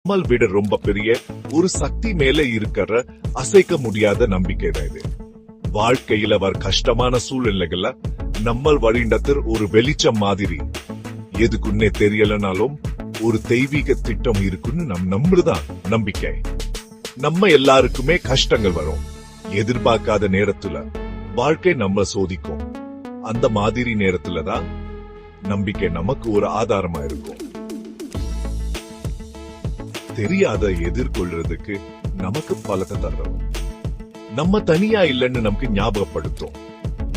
நம்மள் விட ரொம்ப பெரிய ஒரு சக்தி மேல இருக்கிற அசைக்க முடியாத நம்பிக்கை தான் இது. வாழ்க்கையில வர கஷ்டமான சூழ்நிலைகள்ல நம்மள் வழிண்டத்தர் ஒரு வெளிச்சம் மாதிரி. எதுக்குன்னே தெரியலனாலும் ஒரு தெய்வீக திட்டம் இருக்குன்னு நம்புறதான் நம்பிக்கை. நம்ம எல்லாருக்குமே கஷ்டங்கள் வரும். எதிர்பார்க்காத நேரத்துல வாழ்க்கை நம்ம சோதிக்கும். அந்த மாதிரி நேரத்துலதான் நம்பிக்கை நமக்கு ஒரு ஆதாரமா இருக்கும். தெரியாத எதிர்கொள்றதுக்கு நமக்கு பலத்தை தர்றோம். நம்ம தனியா இல்லைன்னு நமக்கு ஞாபகப்படுத்தும்.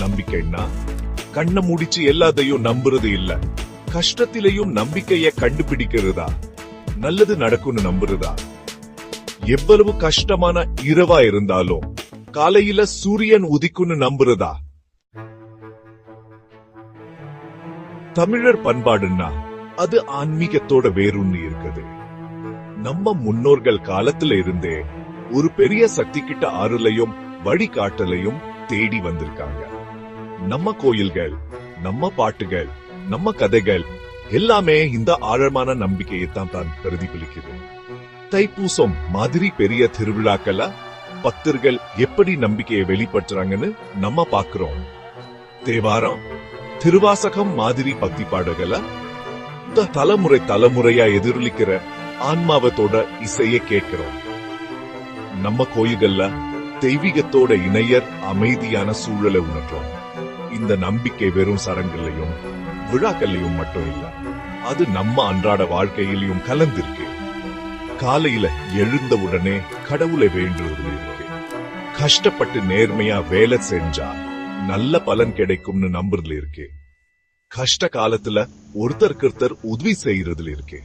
நம்பிக்கைன்னா கண்ணை முடிச்சு எல்லாத்தையும் நம்புறது இல்ல, கஷ்டத்திலையும் நம்பிக்கைய கண்டுபிடிக்கிறதா, நல்லது நடக்கும்னு நம்புறதா. எவ்வளவு கஷ்டமான இரவா இருந்தாலும் காலையில சூரியன் உதிக்கும்னு நம்புறதா. தமிழர் பண்பாடுன்னா அது ஆன்மீகத்தோட வேறுன்னு இருக்குது. நம்ம முன்னோர்கள் காலத்துல இருந்தே ஒரு பெரிய சக்தி கிட்ட அருளையும் வழிகாட்டலையும் தேடி வந்திருக்காங்க. நம்ம கோயில்கள், நம்ம பாட்டுகள், நம்ம கதைகள் எல்லாமே இந்த ஆழமான நம்பிக்கையை தான் பிரதிபலிக்குது. தைப்பூசம் மாதிரி பெரிய திருவிழாக்கள பக்தர்கள் எப்படி நம்பிக்கையை வெளிப்படுத்துறாங்கன்னு நம்ம பாக்குறோம். தேவாரம், திருவாசகம் மாதிரி பக்தி பாடல்கள தலைமுறையா எதிரொலிக்கிற ஆன்மாவத்தோட இசையை கேட்கிறோம். நம்ம கோயில்கள்ல தெய்வீகத்தோட இணையர் அமைதியான சூழலை உணர்றோம். இந்த நம்பிக்கை வெறும் சடங்குலையும் விழாக்கள்லையும் மட்டும் இல்ல, அது நம்ம அன்றாட வாழ்க்கையிலையும் கலந்திருக்கு. காலையில எழுந்த உடனே கடவுளை வேண்டுவது இருக்கு. கஷ்டப்பட்டு நேர்மையா வேலை செஞ்சா நல்ல பலன் கிடைக்கும்னு நம்புறதுல இருக்கு. கஷ்ட காலத்துல ஒருத்தருக்கு உதவி செய்யறதுல இருக்கு.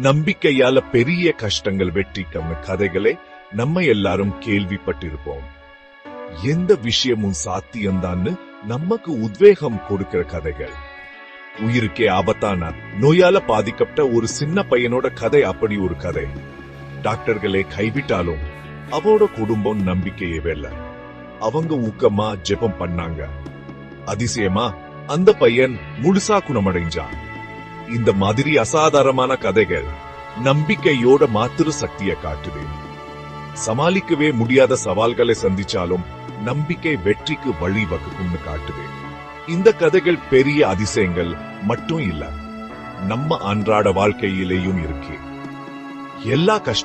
நம்பிக்கையால பெரிய கஷ்டங்கள் வெற்றிக்கான கதைகளை நம்ம எல்லாரும் கேள்விப்பட்டிருப்போம். எந்த விஷயமும் சாத்தியம்தான்னு நமக்கு உத்வேகம் கொடுக்கிற கதைகள். உயிருக்கே ஆபத்தான நோயால பாதிக்கப்பட்ட ஒரு சின்ன பையனோட கதை அப்படி ஒரு கதை. டாக்டர்களே கைவிட்டாலும் அவரோட குடும்பம் நம்பிக்கையே வெல்ல அவங்க ஊக்கமா ஜெபம் பண்ணாங்க. அதிசயமா அந்த பையன் முழுசா குணமடைஞ்சான். இந்த மாதிரி அசாதாரணமான கதைகள் நம்பிக்கையோட மாத்திரு சக்தியை காட்டுது. சமாளிக்கவே முடியாத சவால்களை சந்திச்சாலும் நம்பிக்கை வெற்றிக்கு வழி வகுக்கும்னு காட்டுது. இந்த கதைகள் பெரிய அதிசயங்கள் மட்டும் இல்ல, நம்ம அன்றாட வாழ்க்கையிலேயும் இருக்கு. எல்லா கஷ்டங்களும்